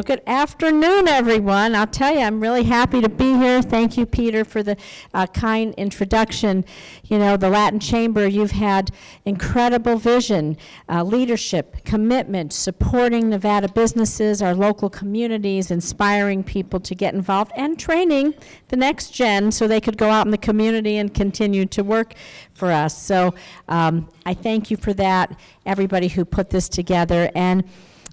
So good afternoon, everyone. I'll tell you, I'm really happy to be here. Thank you, Peter, for the kind introduction. You know, the Latin Chamber, you've had incredible vision, leadership, commitment, supporting Nevada businesses, our local communities, inspiring people to get involved, and training the next gen so they could go out in the community and continue to work for us. So I thank you for that, everybody who put this together. And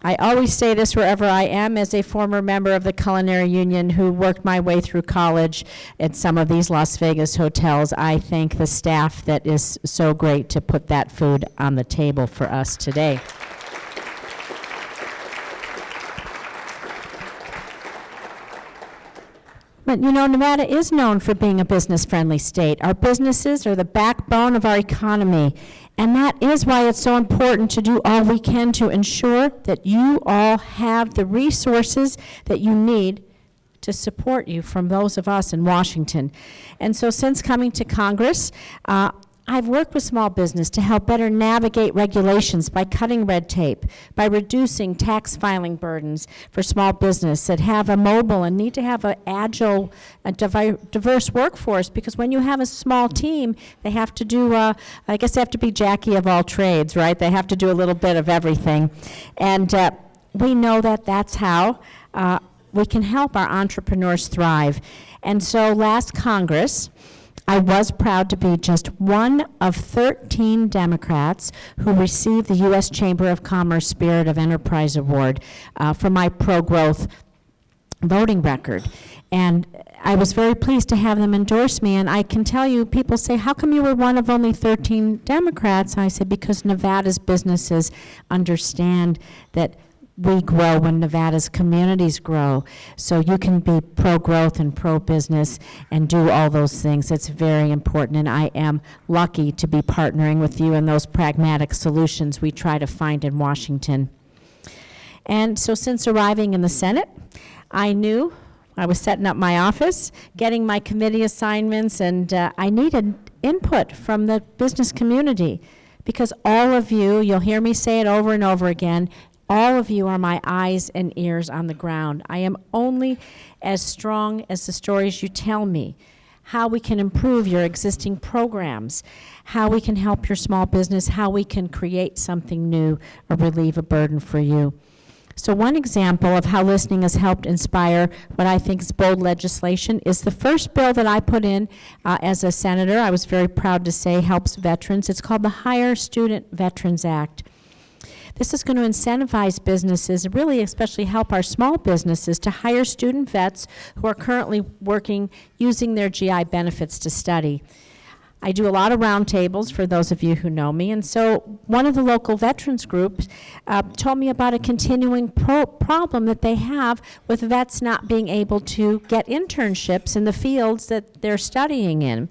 I always say this wherever I am, as a former member of the Culinary Union who worked my way through college at some of these Las Vegas hotels, I thank the staff that is so great to put that food on the table for us today. But you know, Nevada is known for being a business-friendly state. Our businesses are the backbone of our economy, and that is why it's so important to do all we can to ensure that you all have the resources that you need to support you from those of us in Washington. And so since coming to Congress, I've worked with small business to help better navigate regulations by cutting red tape, by reducing tax filing burdens for small business that have a mobile and need to have an agile, diverse workforce, because when you have a small team, they have to do, I guess they have to be Jackie of all trades, right? They have to do a little bit of everything. And we know that that's how we can help our entrepreneurs thrive. And so last Congress, I was proud to be just one of 13 Democrats who received the U.S. Chamber of Commerce Spirit of Enterprise Award for my pro-growth voting record. And I was very pleased to have them endorse me. And I can tell you, people say, how come you were one of only 13 Democrats? I said, because Nevada's businesses understand that we grow when Nevada's communities grow. So you can be pro-growth and pro-business and do all those things. It's very important, and I am lucky to be partnering with you in those pragmatic solutions we try to find in Washington. And so since arriving in the Senate, I knew I was setting up my office, getting my committee assignments, and I needed input from the business community, because all of you, you'll hear me say it over and over again, all of you are my eyes and ears on the ground. I am only as strong as the stories you tell me, how we can improve your existing programs, how we can help your small business, how we can create something new or relieve a burden for you. So one example of how listening has helped inspire what I think is bold legislation is the first bill that I put in as a senator, I was very proud to say, helps veterans. It's called the Hire Student Veterans Act. This is going to incentivize businesses, and really especially help our small businesses, to hire student vets who are currently working using their GI benefits to study. I do a lot of roundtables for those of you who know me, and so one of the local veterans groups told me about a continuing problem that they have with vets not being able to get internships in the fields that they're studying in.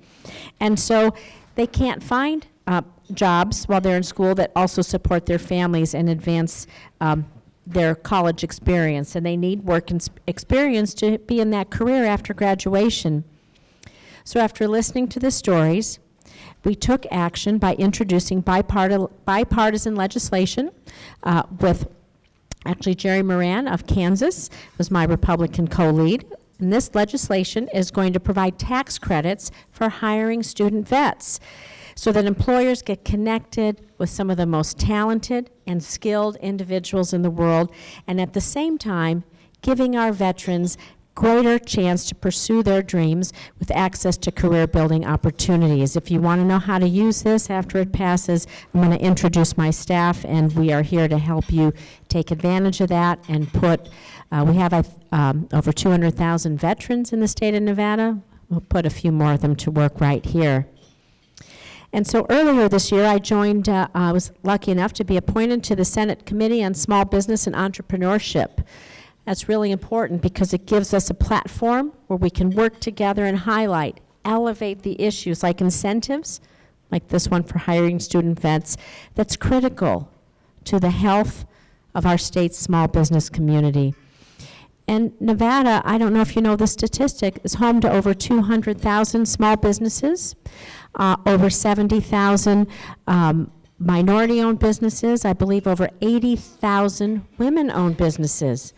And so they can't find jobs while they're in school that also support their families and advance their college experience, and they need work experience to be in that career after graduation. So after listening to the stories, we took action by introducing bipartisan legislation with actually Jerry Moran of Kansas was my Republican co-lead. And this legislation is going to provide tax credits for hiring student vets, so that employers get connected with some of the most talented and skilled individuals in the world, and at the same time, giving our veterans greater chance to pursue their dreams with access to career-building opportunities. If you want to know how to use this after it passes, I'm going to introduce my staff, and we are here to help you take advantage of that and put, we have over 200,000 veterans in the state of Nevada. We'll put a few more of them to work right here. And so earlier this year, I joined, I was lucky enough to be appointed to the Senate Committee on Small Business and Entrepreneurship. That's really important because it gives us a platform where we can work together and highlight, elevate the issues like incentives, like this one for hiring student vets, that's critical to the health of our state's small business community. And Nevada, I don't know if you know the statistic, is home to over 200,000 small businesses, over 70,000 minority-owned businesses, I believe over 80,000 women-owned businesses.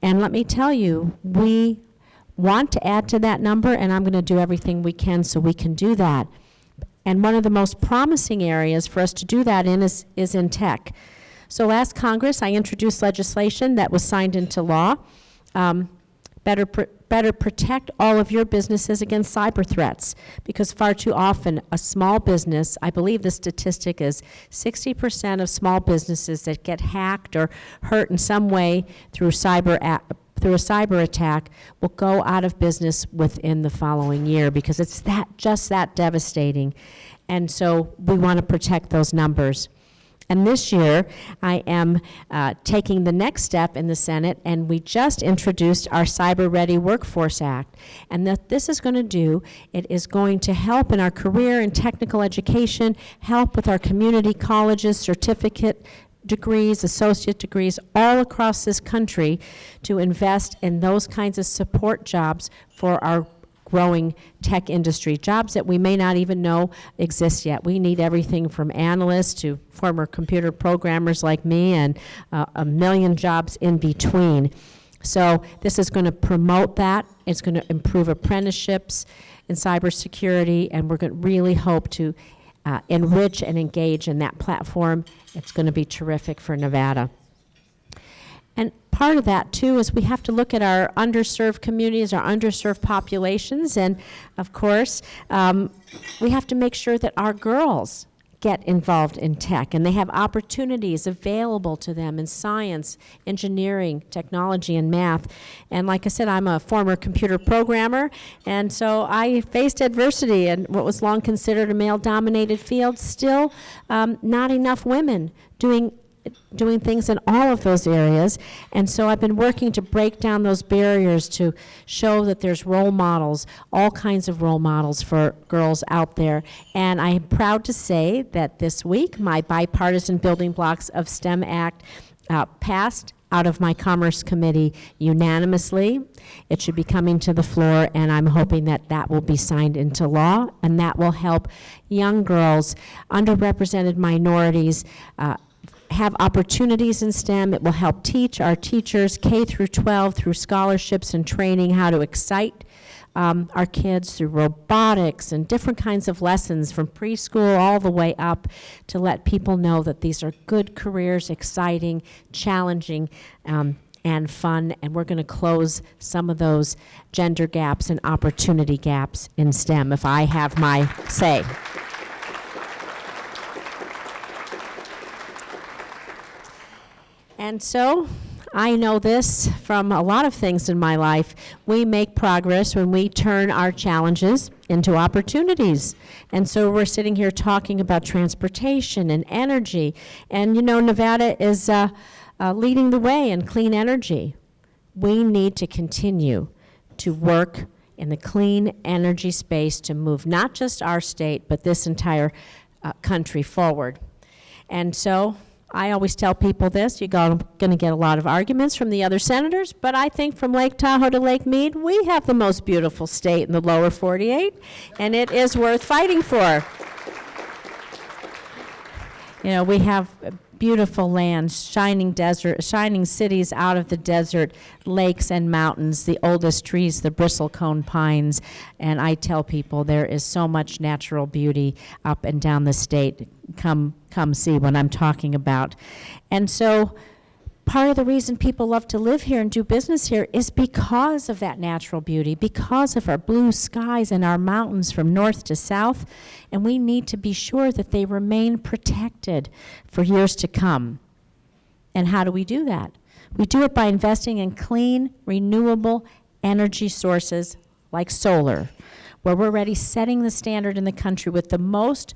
And let me tell you, we want to add to that number, and I'm going to do everything we can so we can do that. And one of the most promising areas for us to do that in is in tech. So last Congress, I introduced legislation that was signed into law. Better protect all of your businesses against cyber threats, because far too often a small business, I believe the statistic is 60% of small businesses that get hacked or hurt in some way through a cyber attack will go out of business within the following year, because it's just that devastating. And so we want to protect those numbers. And this year, I am taking the next step in the Senate, and we just introduced our Cyber Ready Workforce Act. And what this is going to do, it is going to help in our career and technical education, help with our community colleges, certificate degrees, associate degrees, all across this country to invest in those kinds of support jobs for our growing tech industry, jobs that we may not even know exist yet. We need everything from analysts to former computer programmers like me, and a million jobs in between. So this is going to promote that. It's going to improve apprenticeships in cybersecurity, and we're going to really hope to enrich and engage in that platform. It's going to be terrific for Nevada. And part of that, too, is we have to look at our underserved communities, our underserved populations, and, of course, we have to make sure that our girls get involved in tech, and they have opportunities available to them in science, engineering, technology, and math. And like I said, I'm a former computer programmer, and so I faced adversity in what was long considered a male-dominated field. Still, not enough women doing things in all of those areas. And so I've been working to break down those barriers, to show that there's role models, all kinds of role models for girls out there. And I am proud to say that this week, my bipartisan Building Blocks of STEM Act passed out of my Commerce Committee unanimously. It should be coming to the floor, and I'm hoping that that will be signed into law, and that will help young girls, underrepresented minorities, have opportunities in STEM. It will help teach our teachers K through 12 through scholarships and training how to excite our kids through robotics and different kinds of lessons from preschool all the way up, to let people know that these are good careers, exciting, challenging, and fun. And we're going to close some of those gender gaps and opportunity gaps in STEM, if I have my say. And so, I know this from a lot of things in my life. We make progress when we turn our challenges into opportunities. And so we're sitting here talking about transportation and energy. And you know, Nevada is leading the way in clean energy. We need to continue to work in the clean energy space to move not just our state, but this entire country forward. And so, I always tell people this, you're going to get a lot of arguments from the other senators, but I think from Lake Tahoe to Lake Mead, we have the most beautiful state in the lower 48, and it is worth fighting for. You know, we have beautiful lands, shining desert, shining cities out of the desert, lakes and mountains, the oldest trees, the bristlecone pines, and I tell people there is so much natural beauty up and down the state. Come see what I'm talking about. And so part of the reason people love to live here and do business here is because of that natural beauty, because of our blue skies and our mountains from north to south, and we need to be sure that they remain protected for years to come. And how do we do that? We do it by investing in clean, renewable energy sources like solar, where we're already setting the standard in the country with the most,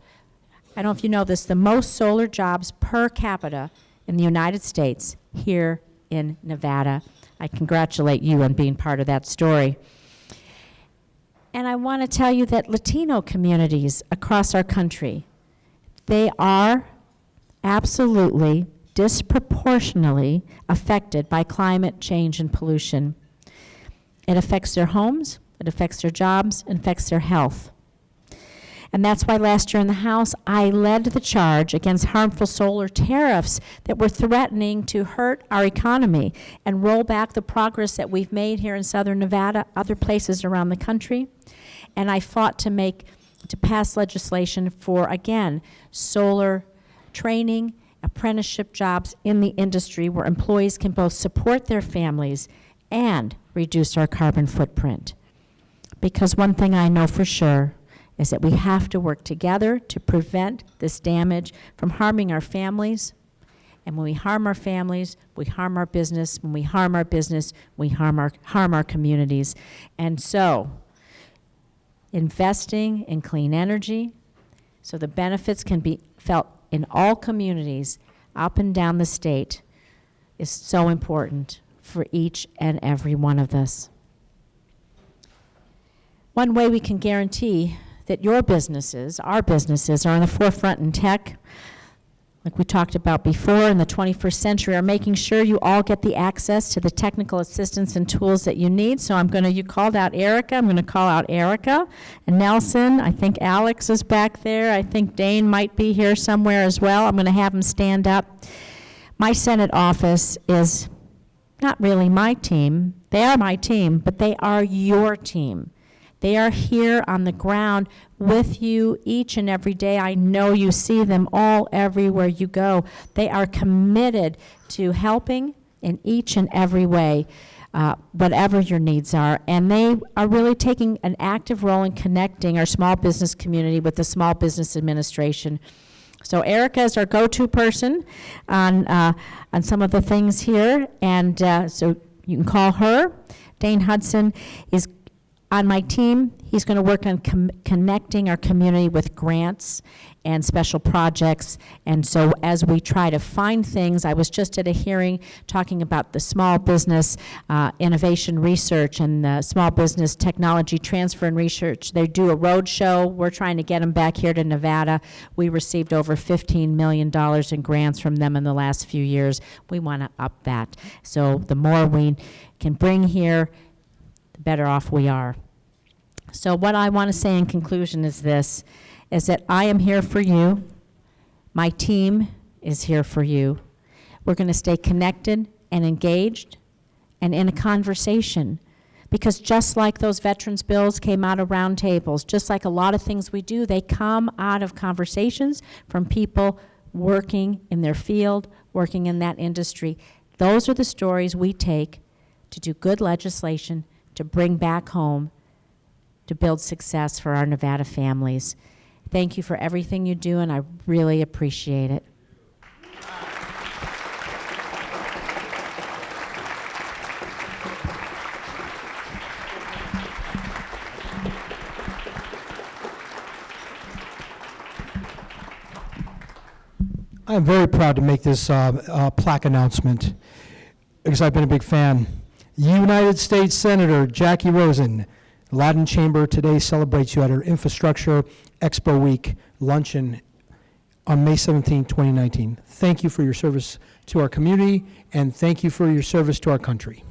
I don't know if you know this, the most solar jobs per capita in the United States here in Nevada. I congratulate you on being part of that story. And I want to tell you that Latino communities across our country, they are absolutely disproportionately affected by climate change and pollution. It affects their homes, it affects their jobs, it affects their health. And that's why last year in the House, I led the charge against harmful solar tariffs that were threatening to hurt our economy and roll back the progress that we've made here in Southern Nevada, other places around the country. And I fought to pass legislation for, again, solar training, apprenticeship jobs in the industry where employees can both support their families and reduce our carbon footprint. Because one thing I know for sure is that we have to work together to prevent this damage from harming our families. And when we harm our families, we harm our business. When we harm our business, we harm our communities. And so, investing in clean energy so the benefits can be felt in all communities up and down the state is so important for each and every one of us. One way we can guarantee that your businesses, our businesses, are on the forefront in tech, like we talked about before, in the 21st century, are making sure you all get the access to the technical assistance and tools that you need. So you called out Erica. I'm going to call out Erica and Nelson. I think Alex is back there. I think Dane might be here somewhere as well. I'm going to have him stand up. My Senate office is not really my team. They are my team, but they are your team. They are here on the ground with you each and every day. I know you see them all everywhere you go. They are committed to helping in each and every way, whatever your needs are. And they are really taking an active role in connecting our small business community with the Small Business Administration. So Erica is our go-to person on some of the things here, and so you can call her. Dane Hudson is on my team. He's going to work on connecting our community with grants and special projects. And so as we try to find things, I was just at a hearing talking about the small business innovation research and the small business technology transfer and research. They do a road show. We're trying to get them back here to Nevada. We received over $15 million in grants from them in the last few years. We want to up that. So the more we can bring here, the better off we are. So what I want to say in conclusion is this, is that I am here for you. My team is here for you. We're going to stay connected and engaged and in a conversation, because just like those veterans bills came out of round tables, just like a lot of things we do, they come out of conversations from people working in their field, working in that industry. Those are the stories we take to do good legislation, to bring back home, to build success for our Nevada families. Thank you for everything you do, and I really appreciate it. I'm very proud to make this plaque announcement because I've been a big fan. United States Senator Jackie Rosen, Loudoun Chamber today celebrates you at our Infrastructure Expo Week luncheon on May 17, 2019. Thank you for your service to our community, and thank you for your service to our country.